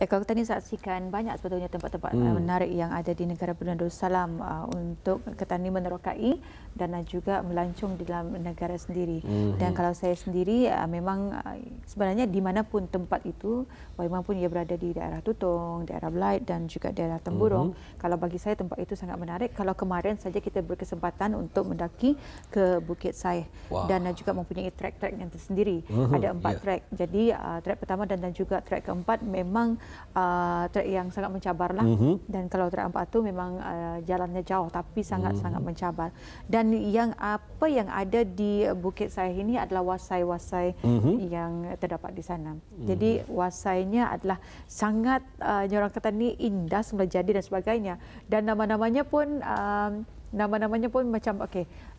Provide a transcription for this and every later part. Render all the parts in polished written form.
Kalau kita ni saksikan banyak sebetulnya tempat-tempat menarik yang ada di negara Brunei Darussalam untuk Ketani menerokai dan juga melancong di dalam negara sendiri. Dan kalau saya sendiri memang sebenarnya di manapun tempat itu, bagaimanapun ia berada di daerah Tutong, daerah Belait dan juga daerah Temburong, kalau bagi saya tempat itu sangat menarik. Kalau kemarin saja kita berkesempatan untuk mendaki ke Bukit Saih dan juga mempunyai trek-trek yang tersendiri. Ada 4 trek. Jadi trek pertama dan juga trek keempat memang trek yang sangat mencabarlah. Dan kalau trek 4 itu memang jalannya jauh tapi sangat-sangat mencabar. Dan apa yang ada di Bukit Saih ini adalah wasai-wasai yang terdapat di sana. Jadi wasainya adalah sangat orang kata ni indah semula jadi dan sebagainya. Dan nama-namanya pun macam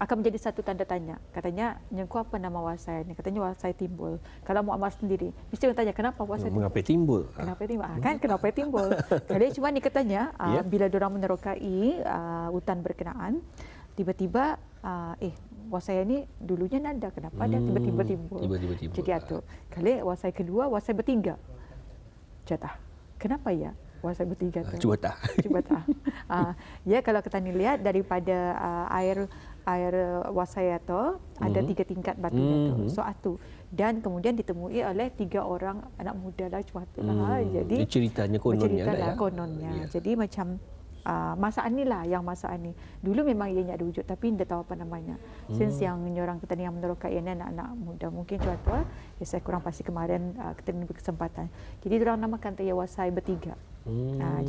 akan menjadi satu tanda tanya. Katanya, "Nyengku apa nama wasai ini?" Katanya wasai Timbul. Kalau Muammar sendiri mesti bertanya, kenapa wasai Timbul? Mengapa Timbul? Kenapa Timbul? Kan kenapa Timbul? Kali cuma ni katanya bila diorang menerokai hutan berkenaan, tiba-tiba wasai ini dulunya nada, kenapa dia tiba-tiba timbul? Jadi itu. Kali wasai kedua, wasai bertiga. Jatah. Kenapa ya? Wasai bertiga tu. Cuba tak. Ya, kalau kita ni lihat daripada air wasai itu ada 3 tingkat batunya tu. So atu. Dan kemudian ditemui oleh 3 orang anak muda lah cuma itulah. Jadi ceritanya kononnya. Ya. Jadi macam masakan ni lah yang masakan ni. Dulu memang ianya ada wujud tapi tidak tahu apa namanya. Since yang orang kita ni yang menerokai ini anak-anak muda mungkin cuma tu. Ya, saya kurang pasti kemarin kita ni berkesempatan. Jadi diorang namakan dia wasai bertiga.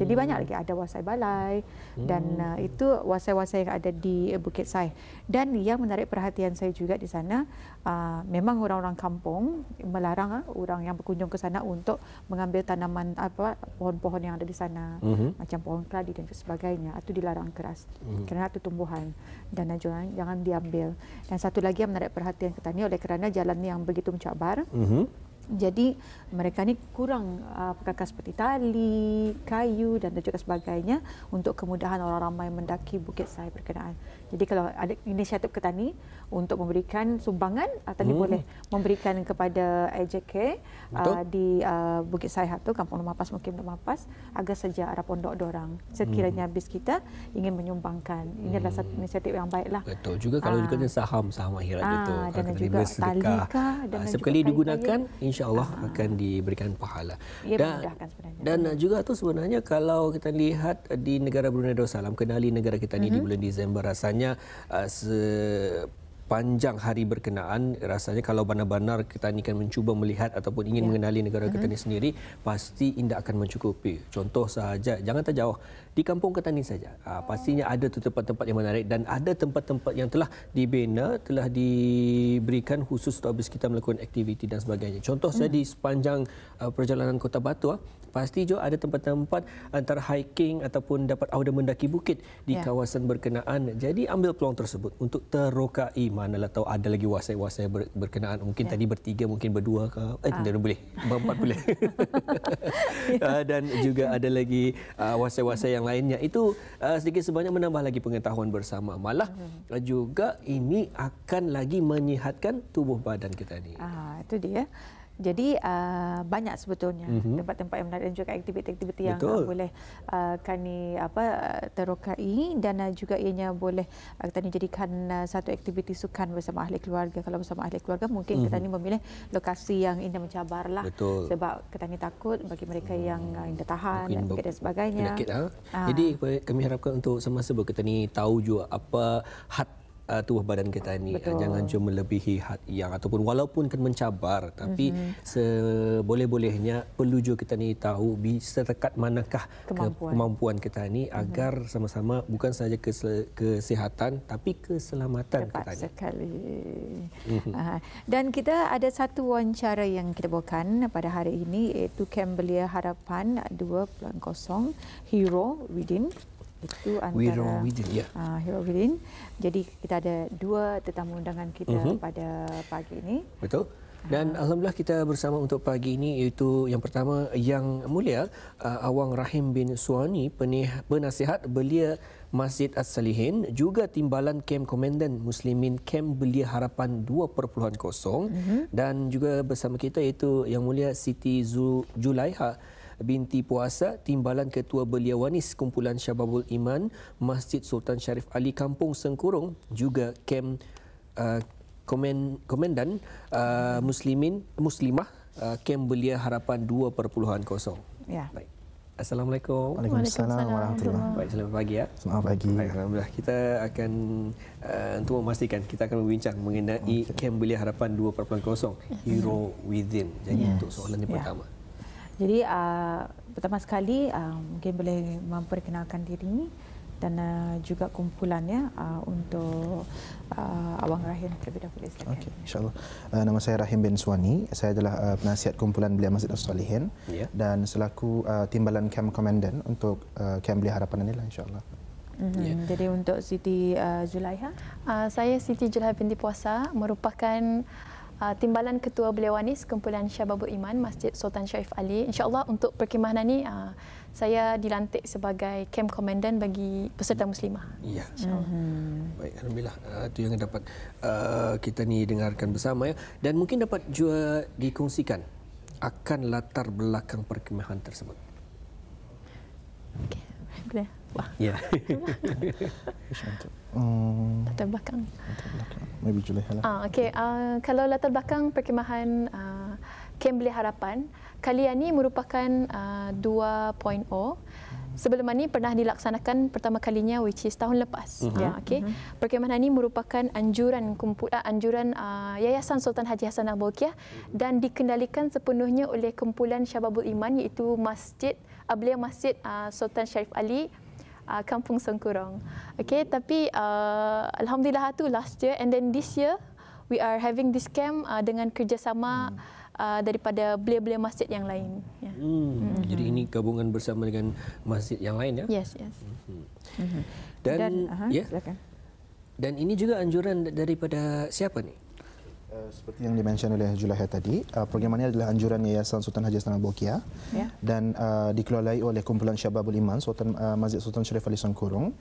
Jadi banyak lagi, ada wasai balai dan itu wasai-wasai yang ada di Bukit Saih. Dan yang menarik perhatian saya juga di sana, memang orang-orang kampung melarang orang yang berkunjung ke sana untuk mengambil tanaman pohon-pohon yang ada di sana, macam pohon keladi dan sebagainya. Itu dilarang keras kerana itu tumbuhan dan jangan diambil. Dan satu lagi yang menarik perhatian kita ni oleh kerana jalan yang begitu mencabar. Jadi mereka ni kurang perkakas seperti tali, kayu dan juga sebagainya untuk kemudahan orang ramai mendaki Bukit Saih berkenaan. Jadi kalau ada inisiatif Ketani untuk memberikan sumbangan, Tani boleh memberikan kepada AJK di Bukit Saih itu, Kampung Lemapas, Mukim Lemapas, agar saja arah pondok dorang. Sekiranya bis kita ingin menyumbangkan, ini adalah satu inisiatif yang baiklah. Betul juga kalau dikatakan saham akhirat itu, dan juga talika dan sekali digunakan, insya-Allah akan diberikan pahala. Dan juga tu sebenarnya kalau kita lihat di negara Brunei Darussalam, kenali negara kita ni di bulan Disember, rasanya panjang hari berkenaan, rasanya kalau benar-benar kita ni akan mencuba melihat ataupun ingin mengenali negara kita ni sendiri, pasti tidak akan mencukupi. Contoh sahaja, jangan terjauh di kampung Ketani saja. Pastinya ada tu tempat-tempat yang menarik dan ada tempat-tempat yang telah dibina, telah diberikan khusus untuk habis kita melakukan aktiviti dan sebagainya. Contoh saya di sepanjang perjalanan Kota Batu, pasti juga ada tempat-tempat antara hiking ataupun dapat mendaki bukit di kawasan berkenaan. Jadi ambil peluang tersebut untuk terokai, manalah tahu ada lagi wasai-wasai berkenaan. Mungkin tadi bertiga, mungkin berdua ke? Tidak boleh, berempat boleh. Dan juga ada lagi wasai-wasai yang lainnya. Itu sedikit sebanyak menambah lagi pengetahuan bersama. Malah juga ini akan lagi menyihatkan tubuh badan kita ni. Itu dia. Jadi banyak sebetulnya tempat-tempat yang menarik dan juga aktiviti-aktiviti yang boleh kami terokai dan juga ianya boleh kita ni jadikan satu aktiviti sukan bersama ahli keluarga. Kalau bersama ahli keluarga mungkin kita ni memilih lokasi yang indah mencabarlah. Sebab kita ni takut bagi mereka yang indah tahan dan sebagainya. Jadi kami harapkan untuk semasa kita ni tahu juga apa had tubuh badan kita ni. Jangan cuma melebihi had yang ataupun walaupun kan mencabar, tapi seboleh-bolehnya perlu juga kita ni tahu setakat manakah kemampuan kita ni agar sama-sama bukan sahaja kesihatan tapi keselamatan kita ni. Sekali. Dan kita ada satu wawancara yang kita bawakan pada hari ini, iaitu Kem Belia Harapan 2.0 Hero Within. Itu antara Hero Within. Jadi kita ada 2 tetamu undangan kita pada pagi ini. Betul. Dan alhamdulillah kita bersama untuk pagi ini, iaitu yang pertama Yang Mulia Awang Rahim bin Suwani, penasihat Belia Masjid As-Salihin, juga Timbalan Kem Komandan Muslimin Kem Belia Harapan 2.0, dan juga bersama kita iaitu Yang Mulia Siti Julaiha binti puasa, Timbalan Ketua Belia Wanis Kumpulan Syababul Iman Masjid Sultan Syarif Ali Kampung Sengkurung, juga Kem Komandan Muslimah Kem Belia Harapan 2.0. Ya. Baik. Assalamualaikum. Waalaikumsalam warahmatullahi wabarakatuh. Baik, selamat pagi ya. Selamat pagi. Baik, alhamdulillah. Kita akan untuk memastikan kita akan berbincang mengenai Kem Belia Harapan 2.0 Hero Within. Jadi untuk soalan yang pertama. Jadi pertama sekali mungkin boleh memperkenalkan diri dan juga kumpulannya untuk Abang Rahim terlebih dahulu. Okey, insya-Allah. Nama saya Rahim bin Suwani. Saya adalah penasihat kumpulan Belia Masjid As-Salihin dan selaku timbalan Camp Komandan untuk Camp Belia Harapan inilah insya-Allah. Jadi untuk Siti Zulaiha, saya Siti Zulaiha binti Puasa, merupakan Timbalan Ketua Belia Wanis Kumpulan Syababul Iman Masjid Sultan Syarif Ali. InsyaAllah untuk perkhidmatan ini saya dilantik sebagai Camp Komandan bagi peserta muslimah. Ya. Baik, alhamdulillah. Itu yang dapat kita ni dengarkan bersama ya. Dan mungkin dapat juga dikongsikan akan latar belakang perkhidmatan tersebut. Okey. Boleh. Wah. Ya. Latar belakang. Maybe Zulaiha lah. Okey, kalau latar belakang perkhidmatan Camp Belia Harapan, kali ini merupakan 2.0. Sebelum ini pernah dilaksanakan pertama kalinya, which is tahun lepas. Ya, okey. Perkhidmatan ini merupakan anjuran Yayasan Sultan Haji Hassanah Bolkiah dan dikendalikan sepenuhnya oleh Kumpulan Syababul Iman, iaitu Belia Masjid Sultan Syarif Ali Kampung Sengkurung. Okey, tapi alhamdulillah tu last year, and then this year we are having this camp dengan kerjasama daripada belia-belia masjid yang lain. Ya. Jadi ini gabungan bersama dengan masjid yang lain ya? Yes. Dan silakan. Dan ini juga anjuran daripada siapa ni? Seperti yang dimention oleh Zulaiha tadi, program ini adalah anjuran Yayasan Sultan Haji Hassanah Bolkiah dan dikelola oleh Kumpulan Syababul Iman Masjid Sultan Syarif Ali Sengkurung,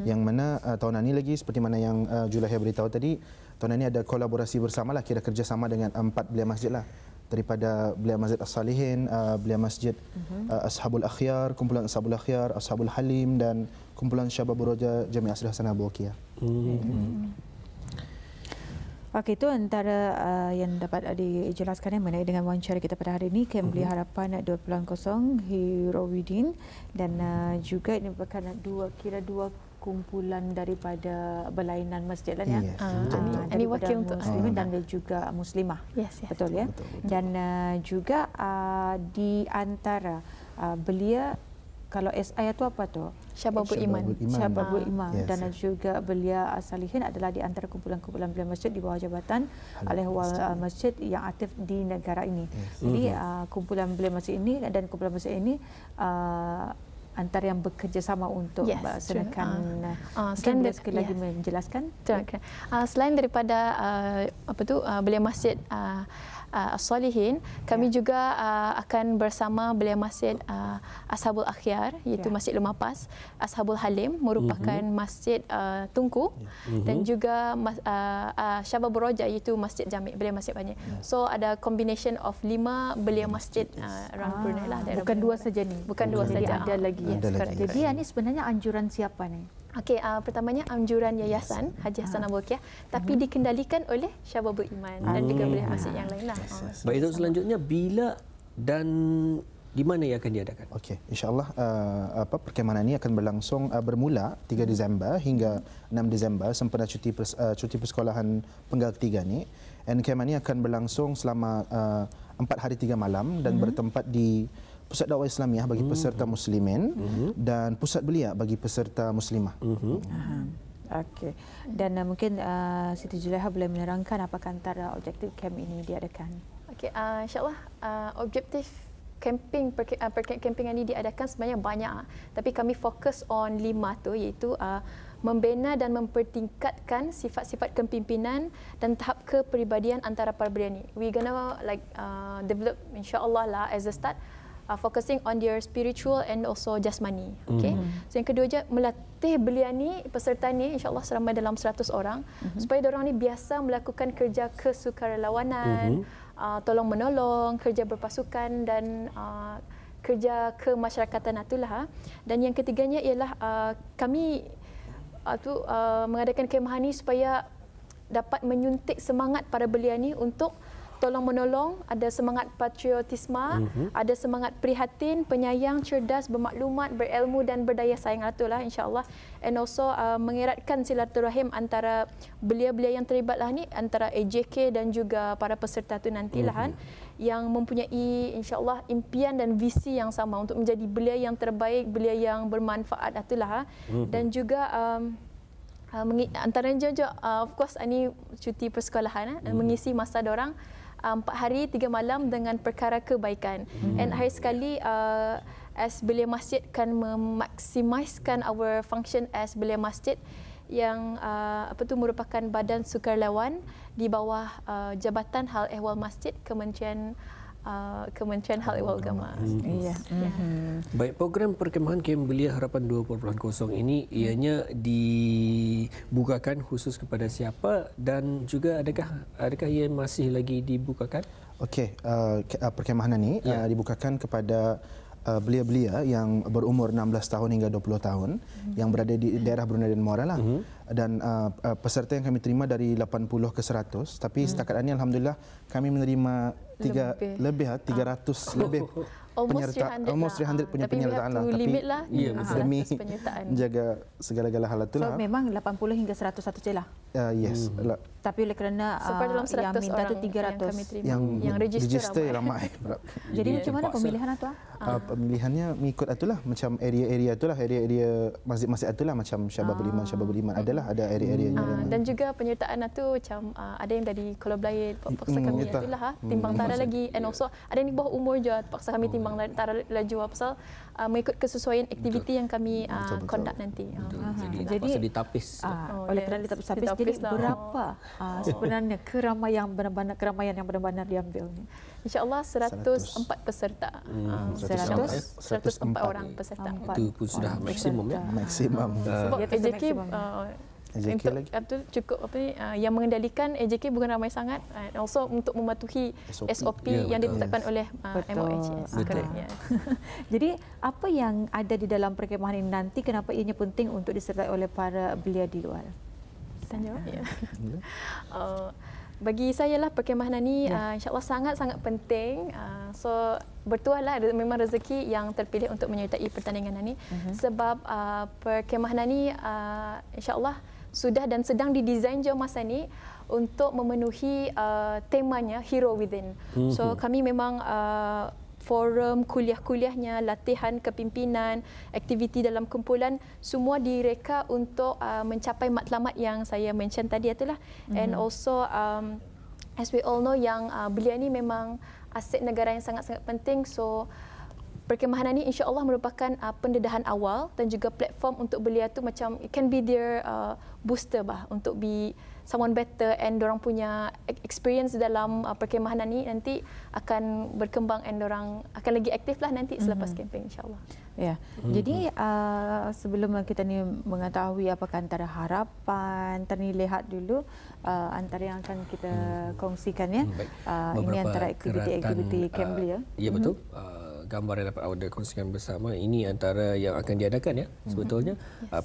yang mana tahun ini lagi seperti mana yang Zulaiha beritahu tadi, tahun ini ada kolaborasi bersamalah, kira kerjasama dengan 4 belia masjid lah, daripada Belia Masjid As-Salihin, Belia Masjid Ashabul Akhyar, Kumpulan Ashabul Akhyar, Ashabul Halim dan Kumpulan Syababul Roja Jami' Asri Hassanah Bolkiah. Okey, itu antara yang dapat dijelaskan mengenai dengan wawancara kita pada hari ini, Camp Belia Harapan 2.0 Hero Within, dan juga ini merupakan dua kumpulan daripada berlainan masjid lah ya. Ini wakil untuk muslimin dan juga muslimah. Yes. Betul ya. Dan juga di antara belia, kalau SI itu apa tu? Syababul Iman. Syababul Iman dan juga Belia As-Salihin adalah di antara kumpulan-kumpulan belia masjid di bawah jabatan Al-Ihwal Masjid yang aktif di negara ini. Jadi kumpulan belia masjid ini dan kumpulan masjid ini antara yang bekerjasama untuk melaksanakan. Mungkin boleh sekali lagi menjelaskan. Selain daripada Belia Masjid As-Salihin, kami juga akan bersama Belia Masjid Ashabul Akhyar, iaitu Masjid Lemapas, Ashabul Halim merupakan Masjid Tunku, dan juga Syababul Roja, iaitu Masjid Jami', Belia Masjid banyak. So ada combination of 5 belia masjid around Brunei lah. Bukan 2 saja ni. Bukan 2 saja. Ada lagi. Jadi ini sebenarnya anjuran siapa ni? Okey, pertamanya anjuran Yayasan Haji Hassanah Bolkiah, tapi dikendalikan oleh Syababul Iman dan juga belia masjid yang lain lah. Baik, itu selanjutnya bila dan di mana ia akan diadakan? Okey, insya-Allah perkhidmatan ini akan berlangsung bermula 3 Disember hingga 6 Disember sempena cuti persekolahan penggal ketiga ni. Dan perkhidmatan ini akan berlangsung selama 4 hari 3 malam dan bertempat di Pusat Dakwah Islamiah bagi peserta muslimin dan Pusat Belia bagi peserta muslimah. Okey. Dan mungkin Siti Zulaiha boleh menerangkan apakah antara objektif camp ini diadakan? Okey, insya-Allah objektif camping ini diadakan sebenarnya banyak, tapi kami fokus on 5 tu, iaitu membina dan mempertingkatkan sifat-sifat kepimpinan dan tahap kepribadian antara para belia ni. We gonna develop insya-Allah lah as a start, focusing on their spiritual and also jasmani. Okay. So yang kedua je, melatih belia ni, peserta ni insya-Allah seramai dalam 100 orang, supaya diorang ni biasa melakukan kerja kesukarelawanan, tolong menolong, kerja berpasukan dan kerja kemasyarakatan itulah. Dan yang ketiganya ialah kami mengadakan kemahan ini supaya dapat menyuntik semangat para belia ni untuk tolong-menolong, ada semangat patriotisme, ada semangat prihatin, penyayang, cerdas, bermaklumat, berilmu dan berdaya saing itulah insya-Allah. And also mengeratkan silaturahim antara belia-belia yang terlibatlah ni, antara AJK dan juga para peserta tu nantilah yang mempunyai insya-Allah impian dan visi yang sama untuk menjadi belia yang terbaik, belia yang bermanfaat itulah. Dan juga antaranya juga of course ini cuti persekolahan mengisi masa dorang 4 hari 3 malam dengan perkara kebaikan. And akhir sekali as belia masjid kan memaksimiskan our function as belia masjid yang merupakan badan sukarelawan di bawah Jabatan Hal Ehwal Masjid Kementerian Hal Ehwal Agama. Baik, program perkemahan Kem Belia Harapan 2.0 ini ianya dibukakan khusus kepada siapa dan juga adakah ia masih lagi dibukakan? Okey, perkemahan ini dibukakan kepada belia-belia yang berumur 16 tahun hingga 20 tahun yang berada di daerah Brunei dan Muara lah. Dan peserta yang kami terima dari 80 ke 100, tapi setakat ini alhamdulillah kami menerima 300 lebih almost 300 punya penyertaan lah, tapi demi menjaga segala-gala hal itu lah. So memang 80 hingga 100 satu je lah. Yes. Tapi oleh kerana yang minta tu 300 yang register ramai. Jadi macam mana pemilihan itu? Pemilihannya mengikut itulah, macam area-area itulah, area-area masjid-masjid itulah, macam Syababul Iman ada area-areanya. Dan juga penyertaan itu macam ada yang dari Kuala Belait, paksa kami itulah timbang tara lagi, and also ada yang di bawah umur je paksa kami timbang tara laju pasal mengikut kesesuaian aktiviti yang kami conduct nanti. Jadi ditapis. Oleh kerana ditapis, jadi berapa sebenarnya keramaian yang benar-benar diambil ni? InsyaAllah 104 peserta. 104 orang peserta. Itu pun sudah maksimum ya. Maksimum. Sebab AJK cukup yang mengendalikan AJK bukan ramai sangat. Also untuk mematuhi SOP yang ditetapkan oleh MOH. Jadi apa yang ada di dalam perkemahan ini nanti, kenapa ianya penting untuk disertai oleh para belia di luar? Tanya. Bagi saya lah perkemahan ini insyaAllah sangat-sangat penting. So bertuahlah memang rezeki yang terpilih untuk menyertai pertandingan ini. Sebab perkemahan ini insyaAllah sudah dan sedang didesain jauh masa ini untuk memenuhi temanya Hero Within. So kami memang forum, kuliah-kuliahnya, latihan kepimpinan, aktiviti dalam kumpulan, semua direka untuk mencapai matlamat yang saya mention tadi itulah. And also as we all know yang belia ni memang aset negara yang sangat-sangat penting. So perkemahan ini insya-Allah merupakan pendedahan awal dan juga platform untuk belia tu macam it can be their booster untuk be someone better, and dorang punya experience dalam perkemahan ini nanti akan berkembang and dorang akan lagi aktif lah nanti selepas camping insya-Allah. Ya. Jadi sebelum kita ni mengetahui apakah antara harapan, lihat dulu antara yang akan kita kongsikan ya. Ini antara aktiviti Camp Belia. Ya betul. Gambar yang dapat awak kongsikan bersama ini antara yang akan diadakan ya sebetulnya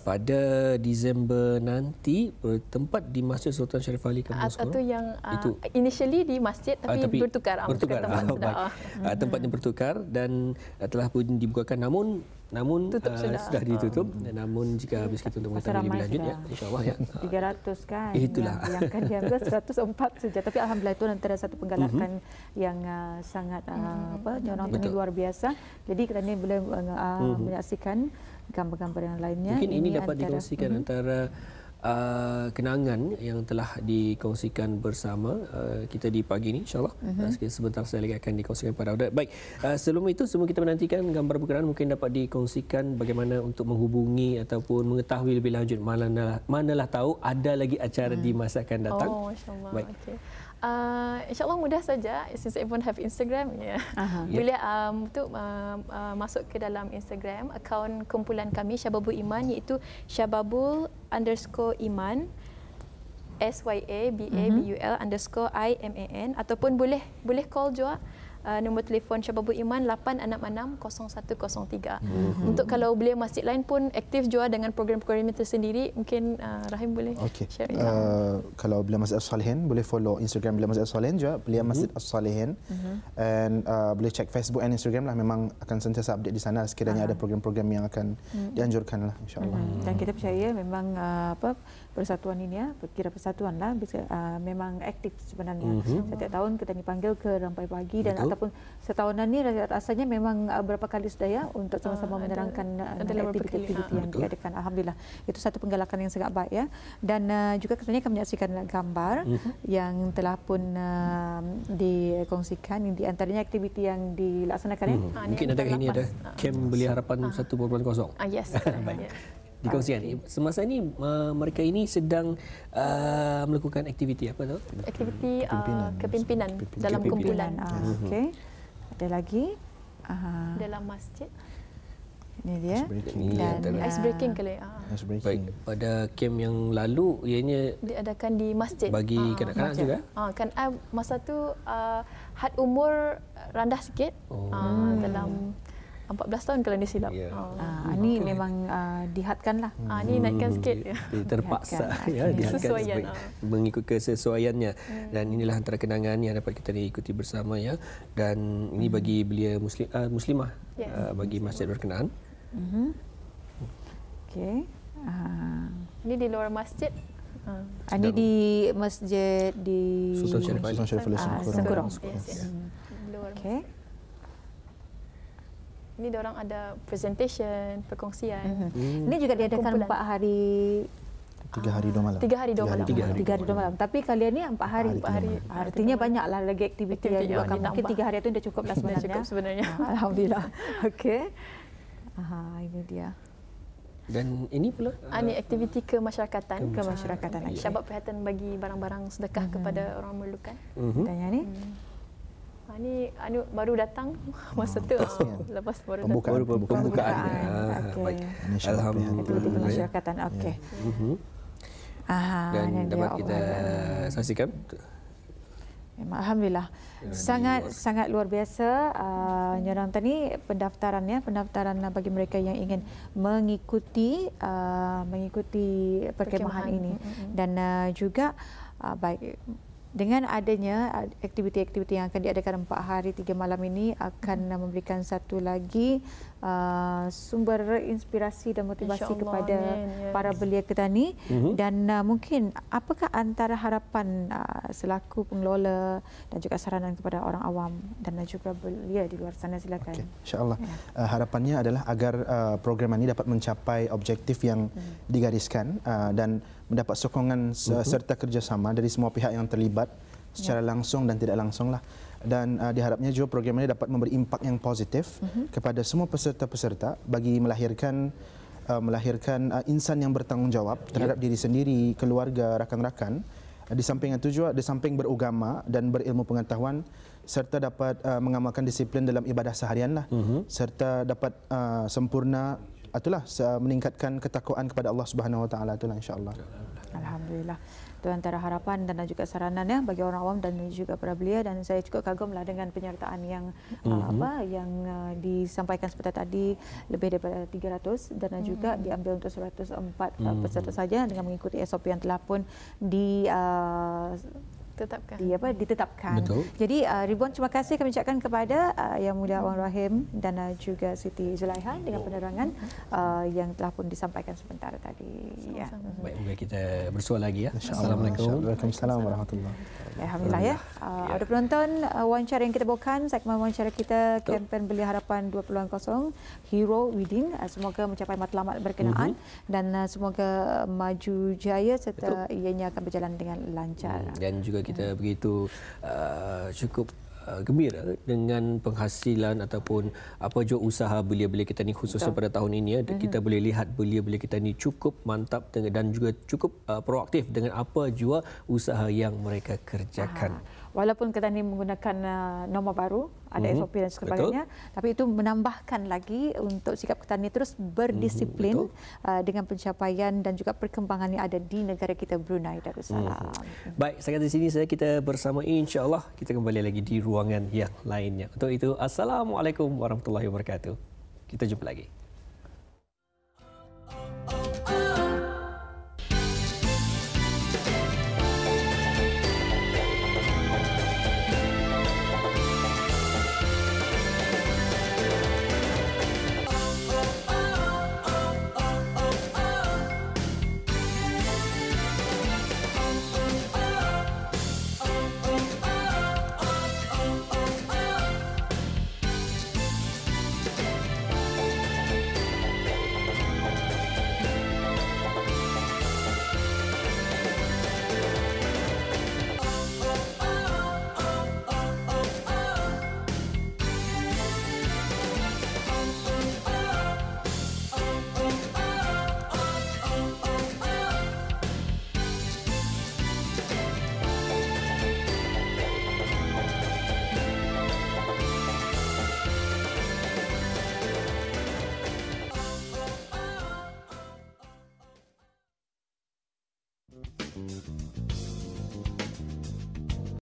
pada Disember nanti bertempat di Masjid Sultan Syarif Ali Kampung Sekolah. Atau yang initially di masjid tapi bertukar. Tempatnya bertukar dan telah pun dibukakan namun sudah ditutup. Namun jika habis kita untuk mengetahui lebih lanjut ya insya-Allah ya 300 kan. Itulah yang kan diambil 104 saja, tapi alhamdulillah itu antara satu penggalakan yang sangat orang ini luar biasa. Jadi kita ni boleh menyaksikan gambar-gambar yang lainnya. Mungkin ini dapat dikongsikan antara kenangan yang telah dikongsikan bersama kita di pagi ini insya-Allah. Sebentar saya lagi akan dikongsikan pada audiens. Baik, sebelum itu semua kita menantikan gambar berkenaan mungkin dapat dikongsikan bagaimana untuk menghubungi ataupun mengetahui lebih lanjut, manalah tahu ada lagi acara di masa akan datang. Masya-Allah. Baik. InsyaAllah mudah saja, since everyone have Instagram, boleh masuk ke dalam Instagram akaun kumpulan kami Syababul Iman, iaitu Syababul_Iman SYABABUL_IMAN, ataupun boleh call juga nombor telefon Syababul Iman 866-0103. Untuk kalau beliau masjid lain pun aktif juga dengan program-program tersendiri, mungkin Rahim boleh share. Kalau Belia Masjid As-Salihin boleh follow Instagram Belia Masjid As-Salihin juga, Belia Masjid As-Salihin, and boleh check Facebook dan Instagram lah, memang akan sentiasa update di sana sekiranya ada program-program yang akan dianjurkan lah, insya-Allah. Dan kita percaya memang persatuan ini kira persatuan lah memang aktif sebenarnya. Setiap tahun kita dipanggil ke Rampai Pagi dan ataupun setahunan ni rasanya memang berapa kali sudah untuk sama-sama menerangkan aktiviti-aktiviti yang diadakan. Alhamdulillah, itu satu penggalakan yang sangat baik ya. Dan juga sebenarnya kami menyaksikan gambar yang telah pun dikongsikan, di antaranya aktiviti yang dilaksanakan ya. Mungkin ada ini ada kem Belia Harapan 1.0. Yes. Baik. Dikongsikan. Semasa ini mereka ini sedang melakukan aktiviti apa tu? Aktiviti kepimpinan dalam kumpulan. Okey. Ada lagi dalam masjid. Ini dia. Dan ice breaking kali. Baik. Pada kem yang lalu ianya diadakan di masjid. Bagi kanak-kanak juga. Kan masa tu had umur rendah sikit. Dalam 14 tahun kalau dia silap. Ini memang dihadkan lah. Ini naikkan sikit. Terpaksa dihadkan mengikut kesesuaiannya. Dan inilah antara kenangan yang dapat kita ikuti bersama ya. Dan ini bagi belia muslimah bagi masjid berkenaan. Okey. Ini di luar masjid. Ini di masjid di Sultan Syarif Ali Sengkurang. Okey. Ini diorang ada presentation, perkongsian. Ini juga diadakan 4 hari 3 hari 2 malam. 3 hari 2 malam. 3 hari 2 malam. Tapi kalian ni 4 hari. Artinya banyaklah lagi aktiviti yang dibuatkan. Mungkin 3 hari itu dah cukup lah sebenarnya. Cukup sebenarnya. Alhamdulillah. Okey. Ini dia. Dan ini pula ini aktiviti kemasyarakatan. Kemasyarakatan. Syabab perhatian bagi barang-barang sedekah kepada orang memerlukan. Dan yang ni? Ini baru datang masa tu lepas baru pembukaan. Baik. Alhamdulillah. Aktiviti kemasyarakatan. Okey. Dan dapat kita saksikan. Alhamdulillah. Sangat luar biasa. Nyorang tadi pendaftaran bagi mereka yang ingin mengikuti perkemahan ini. Dan juga baik, dengan adanya aktiviti-aktiviti yang akan diadakan 4 hari 3 malam ini akan memberikan satu lagi sumber inspirasi dan motivasi kepada para belia petani. Dan mungkin apakah antara harapan selaku pengelola dan juga saranan kepada orang awam dan juga belia di luar sana, silakan. InsyaAllah. Harapannya adalah agar program ini dapat mencapai objektif yang digariskan dan mendapat sokongan serta kerjasama dari semua pihak yang terlibat secara langsung dan tidak langsung lah. Dan diharapnya juga program ini dapat memberi impak yang positif kepada semua peserta-peserta bagi melahirkan insan yang bertanggungjawab terhadap diri sendiri, keluarga, rakan-rakan. Di samping itu juga, di samping beragama dan berilmu pengetahuan, serta dapat mengamalkan disiplin dalam ibadah seharian lah, serta dapat sempurna meningkatkan ketakwaan kepada Allah Subhanahu Wa Taala, itulah insya-Allah. Alhamdulillah. Itu antara harapan dan juga saranan ya bagi orang awam dan juga para belia, dan saya cukup kagumlah dengan penyertaan yang yang disampaikan seperti tadi, lebih daripada 300 dan juga diambil untuk 104 peserta saja dengan mengikuti SOP yang telah pun ditetapkan. Betul. Jadi Ribuan terima kasih kami ucapkan kepada Yang Mulia Wan Rahim dan juga Siti Zulaiha dengan penerangan yang telah pun disampaikan sebentar tadi. Ya. Baik, mungkin kita bersua lagi ya. Assalamualaikum. Waalaikumsalam warahmatullahi wabarakatuh. Alhamdulillah ya. Ada penonton, wawancara yang kita bawakan, segmen wawancara kita kempen Belia Harapan 2.0 Hero Within. Semoga mencapai matlamat berkenaan dan semoga maju jaya serta ianya akan berjalan dengan lancar. Dan juga kita begitu cukup gembira dengan penghasilan ataupun apa jua usaha belia-belia kita ni, khususnya pada tahun ini ya. Kita boleh lihat belia-belia kita ni cukup mantap dan juga cukup proaktif dengan apa jua usaha yang mereka kerjakan. walaupun kita ni menggunakan norma baru, ada SOP dan sebagainya, tapi itu menambahkan lagi untuk sikap kita ni terus berdisiplin dengan pencapaian dan juga perkembangan yang ada di negara kita Brunei Darussalam. Baik, setakat di sini kita bersama, insya-Allah kita kembali lagi di ruangan yang lainnya. Untuk itu, Assalamualaikum warahmatullahi wabarakatuh. Kita jumpa lagi.